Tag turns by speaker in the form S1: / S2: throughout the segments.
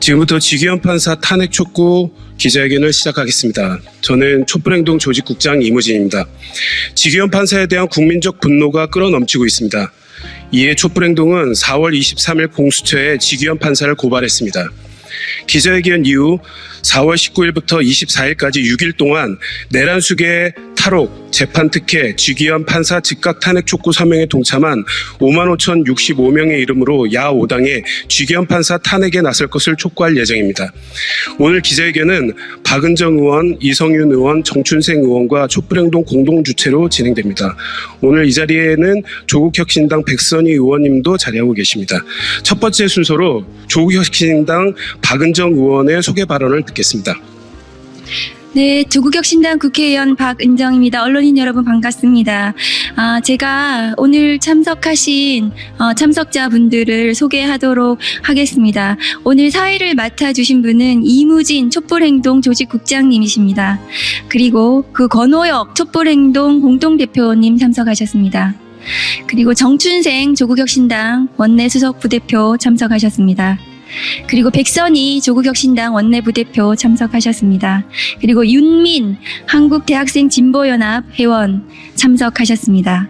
S1: 지금부터 지기현 판사 탄핵 촉구 기자회견을 시작하겠습니다. 저는 촛불행동 조직국장 이무진입니다. 지기현 판사에 대한 국민적 분노가 끌어넘치고 있습니다. 이에 촛불행동은 4월 23일 공수처에 지기현 판사를 고발했습니다. 기자회견 이후 4월 19일부터 24일까지 6일 동안 내란수계 탈옥, 재판 특혜, 지기현 판사 즉각 탄핵 촉구 서명에 동참한 55,065명의 이름으로 야5당에 지기현 판사 탄핵에 나설 것을 촉구할 예정입니다. 오늘 기자회견은 박은정 의원, 이성윤 의원, 정춘생 의원과 촛불행동 공동주최로 진행됩니다. 오늘 이 자리에는 조국혁신당 백선희 의원님도 자리하고 계십니다. 첫 번째 순서로 조국혁신당 박은정 의원의 소개 발언을 듣겠습니다.
S2: 네, 조국혁신당 국회의원 박은정입니다. 언론인 여러분 반갑습니다. 제가 오늘 참석하신 참석자분들을 소개하도록 하겠습니다. 오늘 사회를 맡아주신 분은 이무진 촛불행동 조직국장님이십니다. 그리고 그 권오혁 촛불행동 공동대표님 참석하셨습니다. 그리고 정춘생 조국혁신당 원내수석 부대표 참석하셨습니다. 그리고 백선희 조국혁신당 원내부대표 참석하셨습니다. 그리고 윤민 한국대학생진보연합 회원 참석하셨습니다.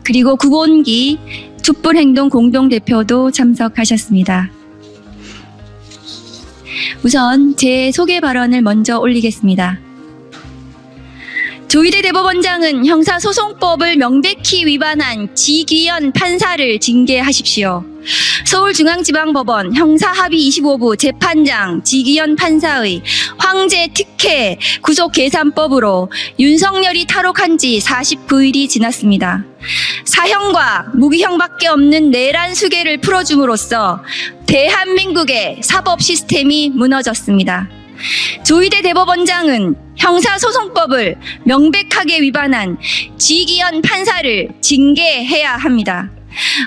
S2: 그리고 구본기 촛불행동 공동대표도 참석하셨습니다. 우선 제 소개 발언을 먼저 올리겠습니다. 조희대 대법원장은 형사소송법을 명백히 위반한 지기현 판사를 징계하십시오. 서울중앙지방법원 형사합의 25부 재판장 지기현 판사의 황제 특혜 구속계산법으로 윤석열이 탈옥한 지 49일이 지났습니다. 사형과 무기형밖에 없는 내란 수계를 풀어줌으로써 대한민국의 사법 시스템이 무너졌습니다. 조희대 대법원장은 형사소송법을 명백하게 위반한 지기현 판사를 징계해야 합니다.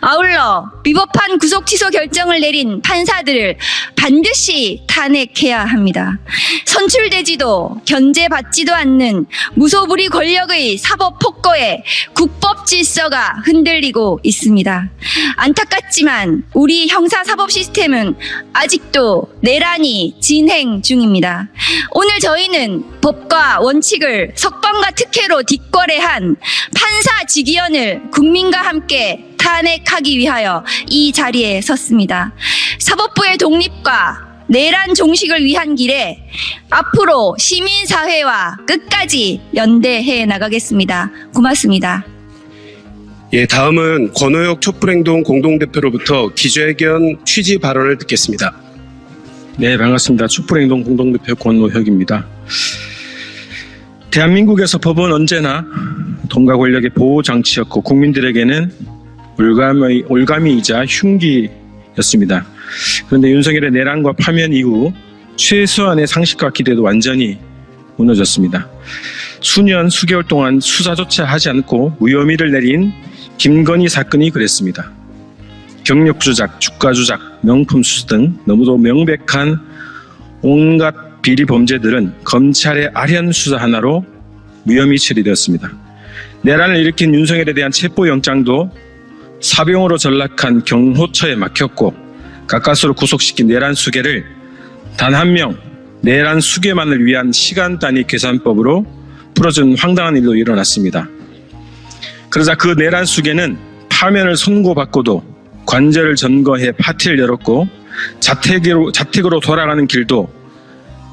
S2: 아울러 위법한 구속 취소 결정을 내린 판사들을 반드시 탄핵해야 합니다. 선출되지도 견제받지도 않는 무소불위 권력의 사법 폭거에 국법 질서가 흔들리고 있습니다. 안타깝지만 우리 형사사법 시스템은 아직도 내란이 진행 중입니다. 오늘 저희는 법과 원칙을 석방과 특혜로 뒷거래한 판사 지기현을 국민과 함께 탄핵하기 위하여 이 자리에 섰습니다. 사법부의 독립과 내란 종식을 위한 길에 앞으로 시민사회와 끝까지 연대해 나가겠습니다. 고맙습니다.
S1: 예, 다음은 권오혁 촛불행동 공동대표로부터 기자회견 취지 발언을 듣겠습니다.
S3: 네, 반갑습니다. 촛불행동 공동대표 권오혁입니다. 대한민국에서 법은 언제나 돈과 권력의 보호장치였고 국민들에게는 올가미이자 흉기였습니다. 그런데 윤석열의 내란과 파면 이후 최소한의 상식과 기대도 완전히 무너졌습니다. 수개월 동안 수사조차 하지 않고 무혐의를 내린 김건희 사건이 그랬습니다. 경력 조작, 주가 조작, 명품 수수 등 너무도 명백한 온갖 비리 범죄들은 검찰의 아련 수사 하나로 무혐의 처리되었습니다. 내란을 일으킨 윤석열에 대한 체포영장도 사병으로 전락한 경호처에 막혔고 가까스로 구속시킨 내란 수계를 단 한 명 내란 수계만을 위한 시간 단위 계산법으로 풀어준 황당한 일도 일어났습니다. 그러자 그 내란 수계는 파면을 선고받고도 관절을 점거해 파티를 열었고 자택으로 돌아가는 길도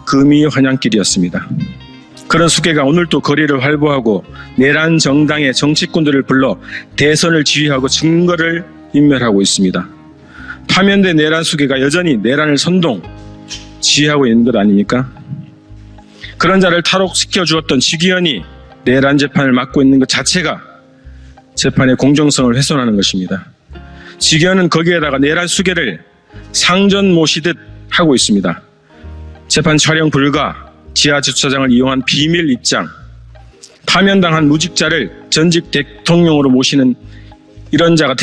S3: 금이 환영길이었습니다. 그런 수계가 오늘도 거리를 활보하고 내란 정당의 정치꾼들을 불러 대선을 지휘하고 증거를 인멸하고 있습니다. 파면된 내란 수계가 여전히 내란을 선동, 지휘하고 있는 것 아닙니까? 그런 자를 탈옥시켜 주었던 지기현이 내란 재판을 맡고 있는 것 자체가 재판의 공정성을 훼손하는 것입니다. 지기현은 거기에다가 내란 수계를 상전 모시듯 하고 있습니다. 재판 촬영 불가, 지하 주차장을 이용한 비밀 입장, 파면당한 무직자를 전직 대통령으로 모시는 이런 자가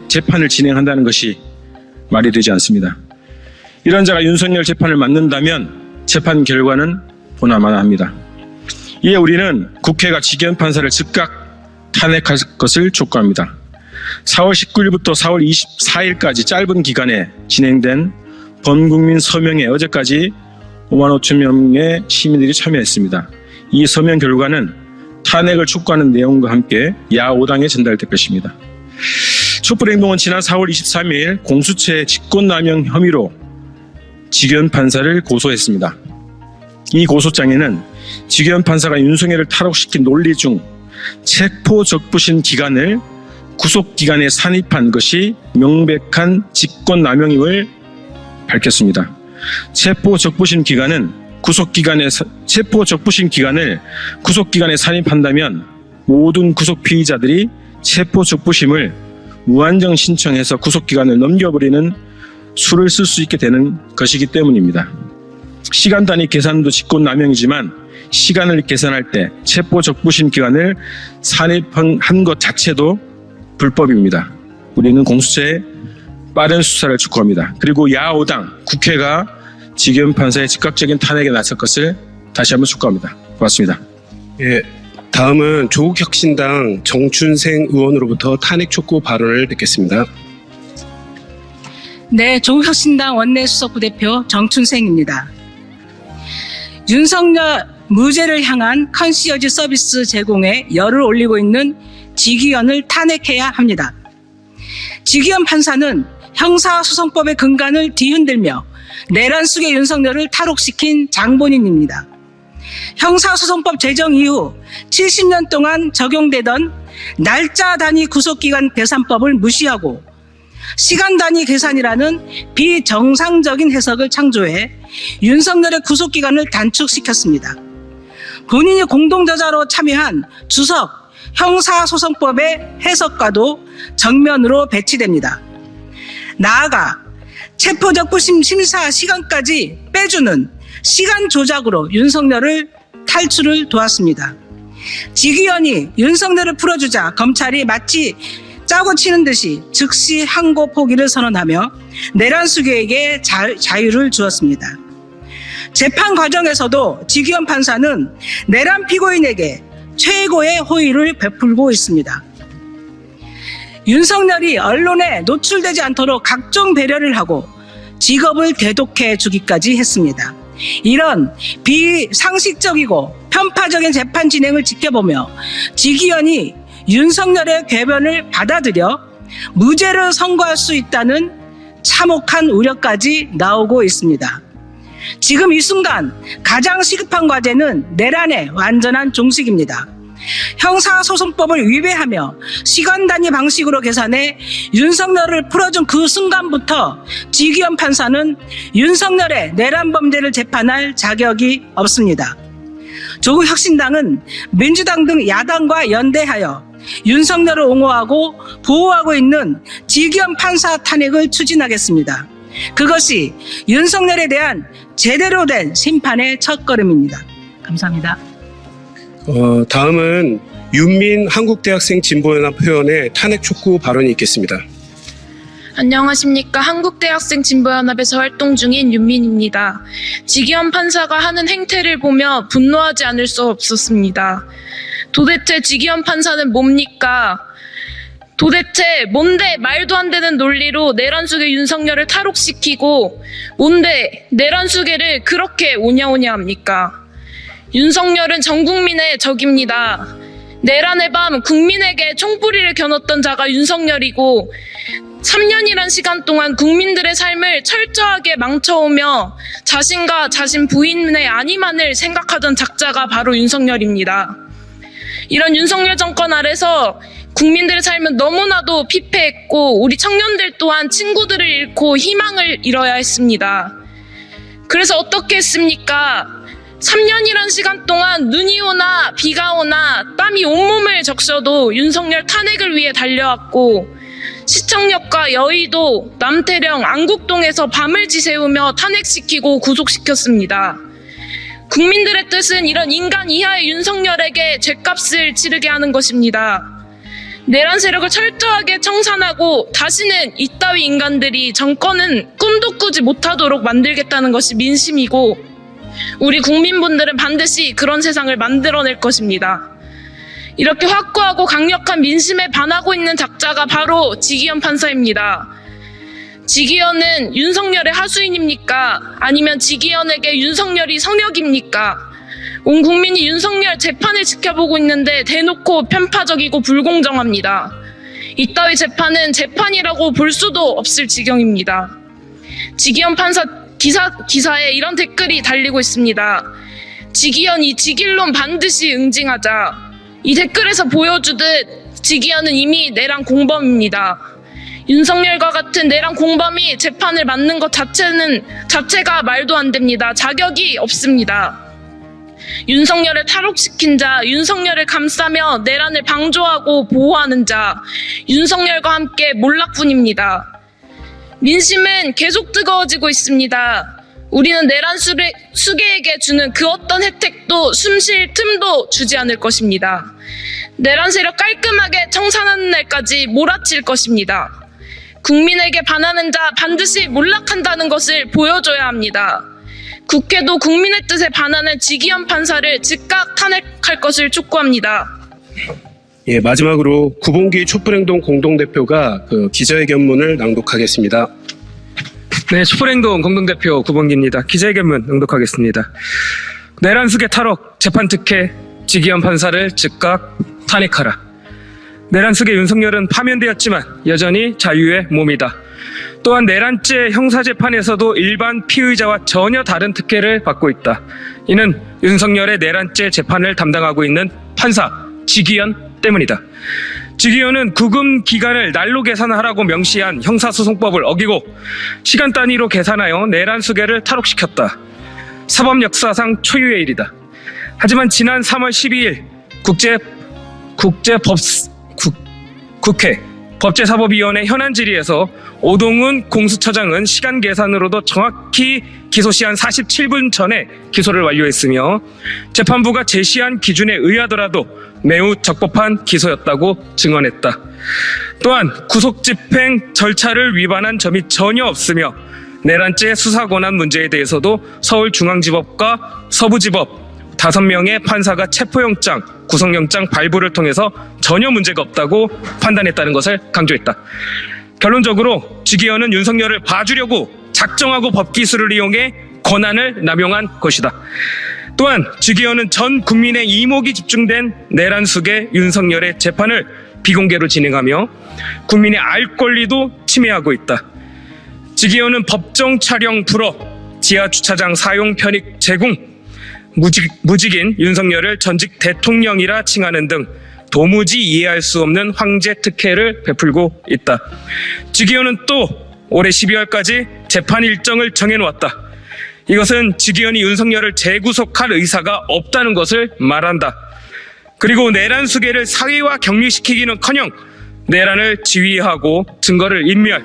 S3: 재판을 진행한다는 것이 말이 되지 않습니다. 이런 자가 윤석열 재판을 맡는다면 재판 결과는 보나마나합니다. 이에 우리는 국회가 지기현 판사를 즉각 탄핵할 것을 촉구합니다. 4월 19일부터 4월 24일까지 짧은 기간에 진행된 범국민 서명에 어제까지 5만 5천 명의 시민들이 참여했습니다. 이 서명 결과는 탄핵을 촉구하는 내용과 함께 야5당에 전달될 것입니다. 촛불행동은 지난 4월 23일 공수처의 직권남용 혐의로 지기현 판사를 고소했습니다. 이 고소장에는 지기현 판사가 윤석열을 탈옥시킨 논리 중 체포 적부심 기간을 구속기간에 산입한 것이 명백한 직권남용임을 밝혔습니다. 체포 적부심 기간을 구속기간에 산입한다면 모든 구속 피의자들이 체포 적부심을 무한정 신청해서 구속기간을 넘겨버리는 수를 쓸 수 있게 되는 것이기 때문입니다. 시간 단위 계산도 직권남용이지만 시간을 계산할 때 체포 적부심 기간을 산입한 것 자체도 불법입니다. 우리는 공수처의 빠른 수사를 촉구합니다. 그리고 야5당, 국회가 지기현 판사의 즉각적인 탄핵에 나설 것을 다시 한번 촉구합니다. 고맙습니다.
S1: 예, 다음은 조국혁신당 정춘생 의원으로부터 탄핵 촉구 발언을 듣겠습니다.
S4: 네, 조국혁신당 원내수석부대표 정춘생입니다. 윤석열 무죄를 향한 컨시어지 서비스 제공에 열을 올리고 있는 지기현을 탄핵해야 합니다. 지기현 판사는 형사소송법의 근간을 뒤흔들며 내란 속의 윤석열을 탈옥시킨 장본인입니다. 형사소송법 제정 이후 70년 동안 적용되던 날짜 단위 구속기간 계산법을 무시하고 시간 단위 계산이라는 비정상적인 해석을 창조해 윤석열의 구속기간을 단축시켰습니다. 본인이 공동저자로 참여한 주석 형사소송법의 해석과도 정면으로 배치됩니다. 나아가 체포적부심 심사 시간까지 빼주는 시간 조작으로 윤석열을 탈출을 도왔습니다. 지기현이 윤석열을 풀어주자 검찰이 마치 짜고 치는 듯이 즉시 항고 포기를 선언하며 내란 수괴에게 자유를 주었습니다. 재판 과정에서도 지기현 판사는 내란 피고인에게 최고의 호의를 베풀고 있습니다. 윤석열이 언론에 노출되지 않도록 각종 배려를 하고 직업을 대독해 주기까지 했습니다. 이런 비상식적이고 편파적인 재판 진행을 지켜보며 지기현이 윤석열의 궤변을 받아들여 무죄를 선고할 수 있다는 참혹한 우려까지 나오고 있습니다. 지금 이 순간 가장 시급한 과제는 내란의 완전한 종식입니다. 형사소송법을 위배하며 시간 단위 방식으로 계산해 윤석열을 풀어준 그 순간부터 지기현 판사는 윤석열의 내란 범죄를 재판할 자격이 없습니다. 조국혁신당은 민주당 등 야당과 연대하여 윤석열을 옹호하고 보호하고 있는 지기현 판사 탄핵을 추진하겠습니다. 그것이 윤석열에 대한 제대로 된 심판의 첫걸음입니다. 감사합니다.
S1: 다음은 윤민 한국대학생 진보연합 회원의 탄핵 촉구 발언이 있겠습니다.
S5: 안녕하십니까. 한국대학생 진보연합에서 활동 중인 윤민입니다. 지기현 판사가 하는 행태를 보며 분노하지 않을 수 없었습니다. 도대체 지기현 판사는 뭡니까? 도대체 뭔데 말도 안 되는 논리로 내란 수괴 윤석열을 탈옥시키고 뭔데 내란 수괴를 그렇게 오냐오냐 합니까? 윤석열은 전 국민의 적입니다. 내란의 밤 국민에게 총뿌리를 겨눴던 자가 윤석열이고 3년이란 시간 동안 국민들의 삶을 철저하게 망쳐오며 자신과 자신 부인의 안위만을 생각하던 작자가 바로 윤석열입니다. 이런 윤석열 정권 아래서 국민들의 삶은 너무나도 피폐했고 우리 청년들 또한 친구들을 잃고 희망을 잃어야 했습니다. 그래서 어떻게 했습니까? 3년이란 시간 동안 눈이 오나 비가 오나 땀이 온몸을 적셔도 윤석열 탄핵을 위해 달려왔고 시청역과 여의도, 남태령, 안국동에서 밤을 지새우며 탄핵시키고 구속시켰습니다. 국민들의 뜻은 이런 인간 이하의 윤석열에게 죗값을 치르게 하는 것입니다. 내란 세력을 철저하게 청산하고 다시는 이따위 인간들이 정권은 꿈도 꾸지 못하도록 만들겠다는 것이 민심이고 우리 국민분들은 반드시 그런 세상을 만들어낼 것입니다. 이렇게 확고하고 강력한 민심에 반하고 있는 작자가 바로 지기현 판사입니다. 지기현은 윤석열의 하수인입니까? 아니면 지기현에게 윤석열이 성역입니까? 온 국민이 윤석열 재판을 지켜보고 있는데 대놓고 편파적이고 불공정합니다. 이따위 재판은 재판이라고 볼 수도 없을 지경입니다. 지기현 판사 기사에 이런 댓글이 달리고 있습니다. 지기현 이 지길론 반드시 응징하자. 이 댓글에서 보여주듯 지기현은 이미 내란 공범입니다. 윤석열과 같은 내란 공범이 재판을 맡는 것 자체가 말도 안 됩니다. 자격이 없습니다. 윤석열을 탈옥시킨 자, 윤석열을 감싸며 내란을 방조하고 보호하는 자, 윤석열과 함께 몰락뿐입니다. 민심은 계속 뜨거워지고 있습니다. 우리는 내란 수괴에게 주는 그 어떤 혜택도 숨쉴 틈도 주지 않을 것입니다. 내란 세력 깔끔하게 청산하는 날까지 몰아칠 것입니다. 국민에게 반하는 자 반드시 몰락한다는 것을 보여줘야 합니다. 국회도 국민의 뜻에 반하는 지기현 판사를 즉각 탄핵할 것을 촉구합니다.
S1: 예, 마지막으로 구봉기 촛불행동 공동대표가 기자회견문을 낭독하겠습니다.
S6: 네, 촛불행동 공동대표 구봉기입니다. 기자회견문 낭독하겠습니다. 내란 수괴 탈옥 재판 특혜 지기현 판사를 즉각 탄핵하라. 내란 수괴 윤석열은 파면되었지만 여전히 자유의 몸이다. 또한 내란죄 형사재판에서도 일반 피의자와 전혀 다른 특혜를 받고 있다. 이는 윤석열의 내란죄 재판을 담당하고 있는 판사 지기현 때문이다. 지기현은 구금 기간을 날로 계산하라고 명시한 형사소송법을 어기고 시간 단위로 계산하여 내란 수괴를 탈옥시켰다. 사법 역사상 초유의 일이다. 하지만 지난 3월 12일 국회 법제사법위원회 현안 질의에서 오동훈 공수처장은 시간 계산으로도 정확히 기소 시한 47분 전에 기소를 완료했으며 재판부가 제시한 기준에 의하더라도 매우 적법한 기소였다고 증언했다. 또한 구속집행 절차를 위반한 점이 전혀 없으며 내란죄 수사권한 문제에 대해서도 서울중앙지법과 서부지법 5명의 판사가 체포영장, 구속영장 발부를 통해서 전혀 문제가 없다고 판단했다는 것을 강조했다. 결론적으로 지기현은 윤석열을 봐주려고 작정하고 법기술을 이용해 권한을 남용한 것이다. 또한 지기현은 전 국민의 이목이 집중된 내란 수괴 윤석열의 재판을 비공개로 진행하며 국민의 알 권리도 침해하고 있다. 지기현은 법정 촬영 불허, 지하 주차장 사용 편익 제공, 무직인 윤석열을 전직 대통령이라 칭하는 등 도무지 이해할 수 없는 황제 특혜를 베풀고 있다. 지기현은 또 올해 12월까지 재판 일정을 정해놓았다. 이것은 지기현이 윤석열을 재구속할 의사가 없다는 것을 말한다. 그리고 내란 수괴를 사회화 격리시키기는커녕 내란을 지휘하고 증거를 인멸,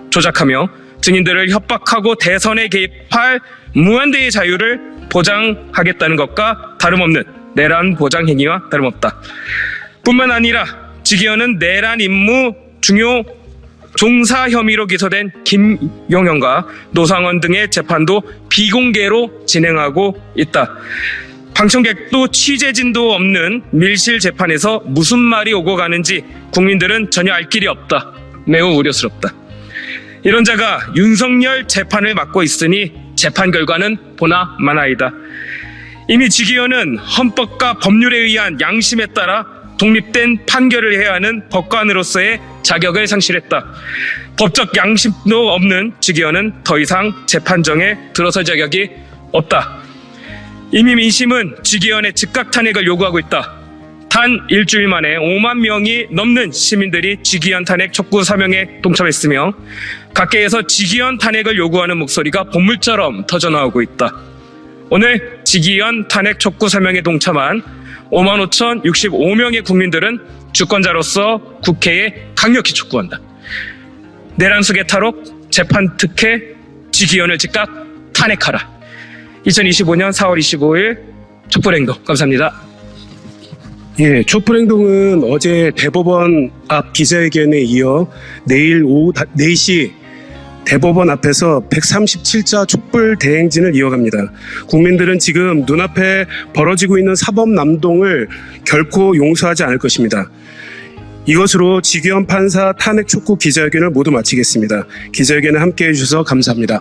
S6: 조작하며 증인들을 협박하고 대선에 개입할 무한대의 자유를 보장하겠다는 것과 다름없는 내란 보장 행위와 다름없다. 뿐만 아니라 지기현은 내란 임무 중요 종사 혐의로 기소된 김용현과 노상원 등의 재판도 비공개로 진행하고 있다. 방청객도 취재진도 없는 밀실 재판에서 무슨 말이 오고 가는지 국민들은 전혀 알 길이 없다. 매우 우려스럽다. 이런 자가 윤석열 재판을 맡고 있으니 재판 결과는 보나 마나이다. 이미 지기현은 헌법과 법률에 의한 양심에 따라 독립된 판결을 해야 하는 법관으로서의 자격을 상실했다. 법적 양심도 없는 지기현은 더 이상 재판정에 들어설 자격이 없다. 이미 민심은 지기현의 즉각 탄핵을 요구하고 있다. 단 일주일 만에 5만 명이 넘는 시민들이 지기현 탄핵 촉구 사명에 동참했으며 각계에서 지기현 탄핵을 요구하는 목소리가 본물처럼 터져나오고 있다. 오늘 지기현 탄핵 촉구 사명에 동참한 55,065명의 국민들은 주권자로서 국회에 강력히 촉구한다. 내란 수괴 탈옥, 재판 특혜, 지기현을 즉각 탄핵하라. 2025년 4월 25일 촛불행동 감사합니다.
S1: 예, 촛불행동은 어제 대법원 앞 기자회견에 이어 내일 오후 4시 대법원 앞에서 137자 촛불 대행진을 이어갑니다. 국민들은 지금 눈앞에 벌어지고 있는 사법 남동을 결코 용서하지 않을 것입니다. 이것으로 지기현 판사 탄핵 촉구 기자회견을 모두 마치겠습니다. 기자회견에 함께해 주셔서 감사합니다.